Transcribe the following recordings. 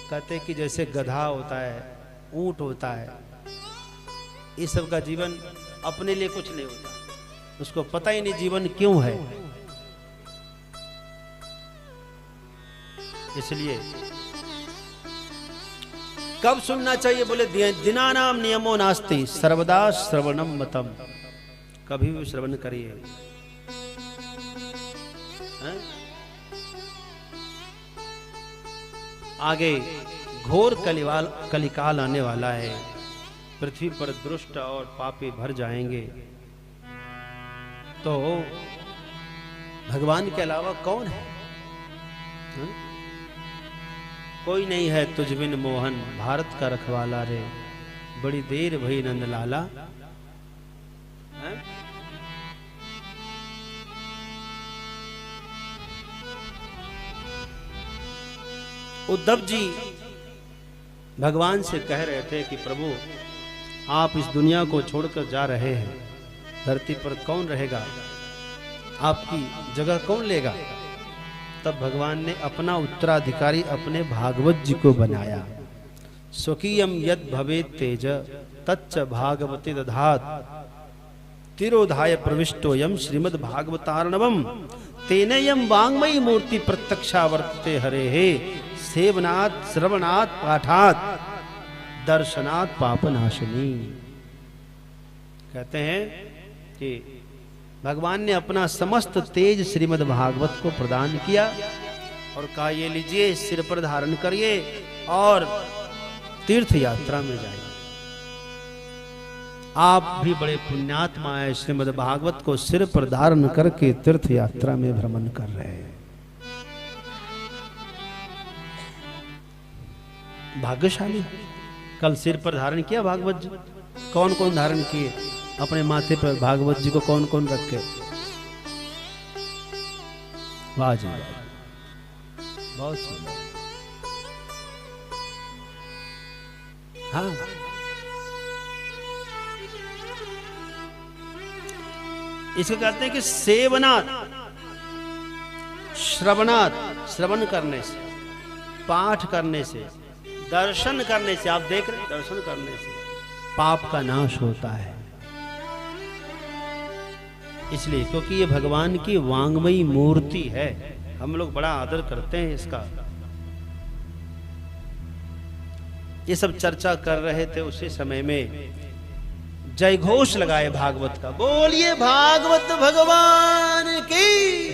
कहते हैं कि जैसे गधा होता है, ऊंट होता है, इस सब का जीवन अपने लिए कुछ नहीं होता, उसको पता ही नहीं जीवन क्यों है। इसलिए कब सुनना चाहिए? बोले दिनानाम नियमो नास्ति सर्वदा श्रवणम मतम। कभी भी श्रवण करिए। आगे घोर कलिकाल आने वाला है, पृथ्वी पर दुष्ट और पापी भर जाएंगे, तो भगवान के अलावा कौन है? कोई नहीं है तुझ बिन मोहन, भारत का रखवाला रे, बड़ी देर भई नंद लाला। उद्धव जी भगवान से कह रहे थे कि प्रभु आप इस दुनिया को छोड़कर जा रहे हैं, धरती पर कौन रहेगा, आपकी जगह कौन लेगा? तब भगवान ने अपना उत्तराधिकारी अपने भागवत जी को बनाया। स्वकीयम यद भवे तेज तच्च भागवते दधात, तिरोधाय प्रविष्टो यम श्रीमद् भागवतार्णवम, तेनेयम वांग्मयी मूर्ति प्रत्यक्षावर्तते हरे हे, सेवनात् श्रवणात् पाठात् दर्शनात् पापनाशिनी। कहते हैं कि भगवान ने अपना समस्त तेज श्रीमद् भागवत को प्रदान किया और कहा ये लीजिए, सिर पर धारण करिए और तीर्थ यात्रा में जाइए। आप भी बड़े पुण्यात्मा है, श्रीमद् भागवत को सिर पर धारण करके तीर्थ यात्रा में भ्रमण कर रहे हैं। भाग्यशाली। कल सिर पर धारण किया भागवत जी? कौन कौन धारण किए अपने माथे पर भागवत जी को? कौन कौन रख के? वाह जी, बहुत सुंदर। हाँ, इसको कहते हैं कि सेवनात्, श्रवणात्, श्रवण करने से, पाठ करने से, दर्शन करने से, आप देख रहे हैं, दर्शन करने से पाप का नाश होता है। इसलिए क्योंकि ये भगवान की वांग्मयी मूर्ति है, हम लोग बड़ा आदर करते हैं इसका। ये सब चर्चा कर रहे थे, उसी समय में जय घोष लगाए भागवत का, बोलिए भागवत भगवान की।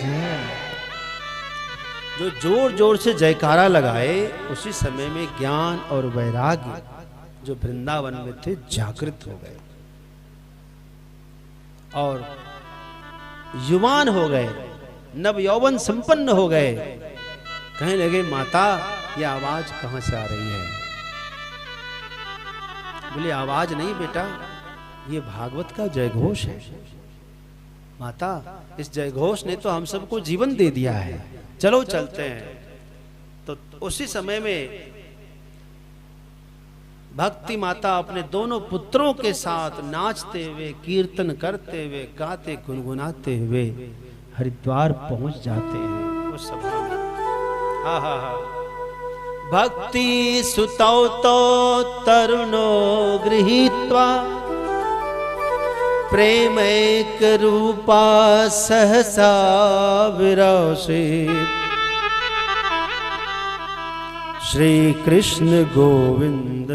जो जोर जोर से जयकारा लगाए, उसी समय में ज्ञान और वैराग्य जो वृंदावन में थे जागृत हो गए और युवान हो गए, नव यौवन संपन्न हो गए। कहने लगे माता ये आवाज कहां से आ रही है? बोले आवाज नहीं बेटा, ये भागवत का जयघोष है। माता इस जयघोष ने तो हम सबको जीवन दे दिया है, चलो चलते हैं। तो उसी समय में भक्ति माता अपने दोनों पुत्रों के साथ नाचते हुए, कीर्तन करते हुए, गाते गुनगुनाते हुए हरिद्वार पहुंच जाते हैं उस सभा में। हा हा हा। भक्ति सुतौ तो तरुणो गृहीत्वा, प्रेमैक रूपा सहसा विरासित, श्री कृष्ण गोविंद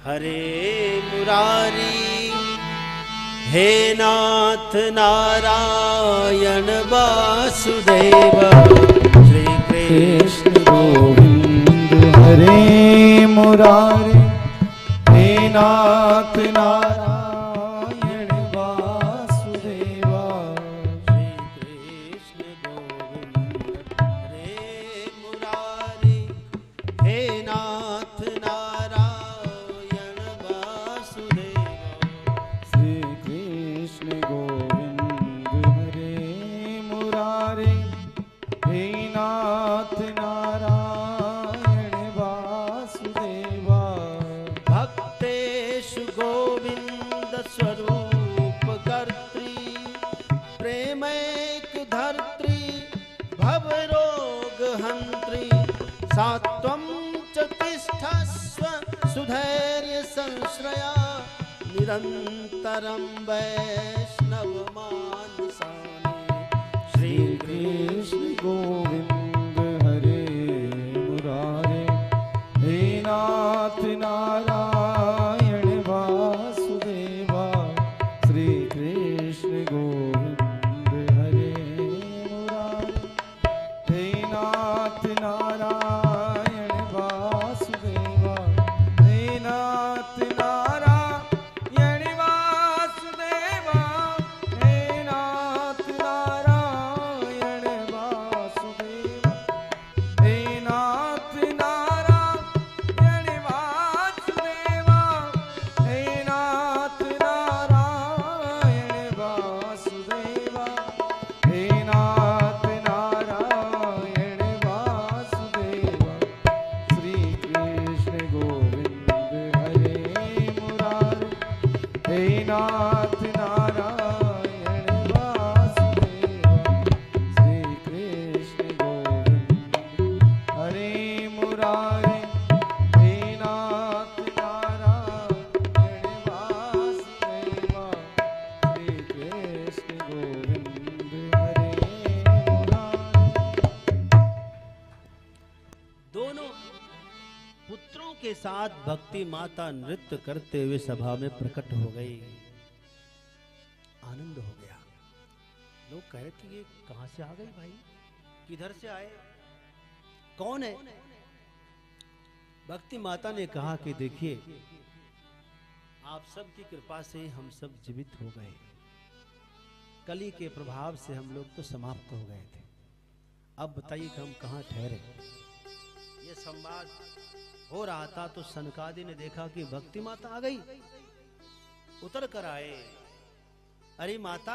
हरे मुरारी, हे नाथ नारायण वासुदेव, श्री कृष्ण गोविंद हरे मुरारी, हे नाथ नारायण वासुदेव, श्री कृष्ण गोविंद हरे मुरारी, हे नाथ नारायण वासुदेव, श्री कृष्ण गोविंद हरे मुरारी, हे नाथ नारायण वासुदेव, च तिष्ठस्व सुधैर्य संश्रया निरंतरं वैष्णव मानसानि। श्री कृष्ण गोविंद हरे मुरारे, हे नाथ नारायण वासुदेवा। श्री कृष्ण गोविंद हरे मुरारे, हे नाथ नारायण वासुदेवा। हे नाथ नारायण वासुदेवा, हे नाथ नारायण वासुदेवा। हे नाथ नारायण वासुदेवा, हे नाथ नारायण वासुदेवा। हे नाथ नारायण वासुदेवा। श्री कृष्ण गोविंद हरे मुरारे, हे नाथ नारायण वासुदेवा। श्री कृष्ण गोविंद हरे मुरारे, हे नाथ नारायण वासुदेवा। श्री कृष्ण गोविंद हरे मुरारे। दोनों पुत्रों के साथ भक्ति माता नृत्य करते हुए सभा में प्रकट हो गई। आनंद हो गया। लोग कह रहे थे ये कहां से आ गई भाई, किधर से आए, कौन है? भक्ति माता ने कहा कि देखिए, आप सब की कृपा से हम सब जीवित हो गए। कली के प्रभाव से हम लोग तो समाप्त हो गए थे। अब बताइए कि हम कहाँ ठहरे। ये संवाद हो रहा था तो सनकादि ने देखा कि भक्ति माता आ गई, उतर कर आए। अरे माता,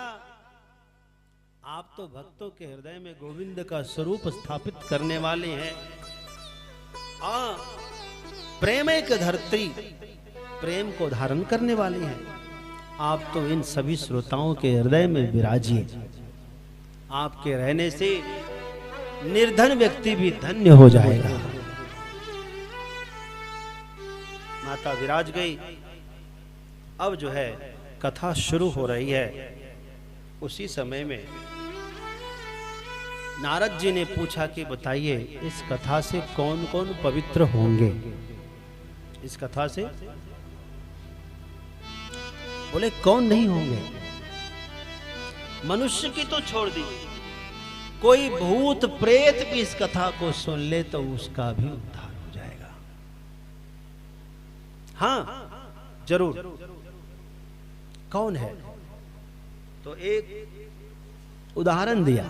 आप तो भक्तों के हृदय में गोविंद का स्वरूप स्थापित करने वाले हैं। प्रेम एक धरती, प्रेम को धारण करने वाले हैं। आप तो इन सभी श्रोताओं के हृदय में विराजिए। आपके रहने से निर्धन व्यक्ति भी धन्य हो जाएगा। माता विराज गई। अब जो है कथा शुरू हो रही है। उसी समय में नारद जी ने पूछा कि बताइए, इस कथा से कौन कौन पवित्र होंगे? इस कथा से बोले कौन नहीं होंगे? मनुष्य की तो छोड़ दी, कोई भूत प्रेत भी इस कथा को सुन ले तो उसका भी उद्धार हो जाएगा। हाँ जरूर। कौन है? तो एक उदाहरण दिया।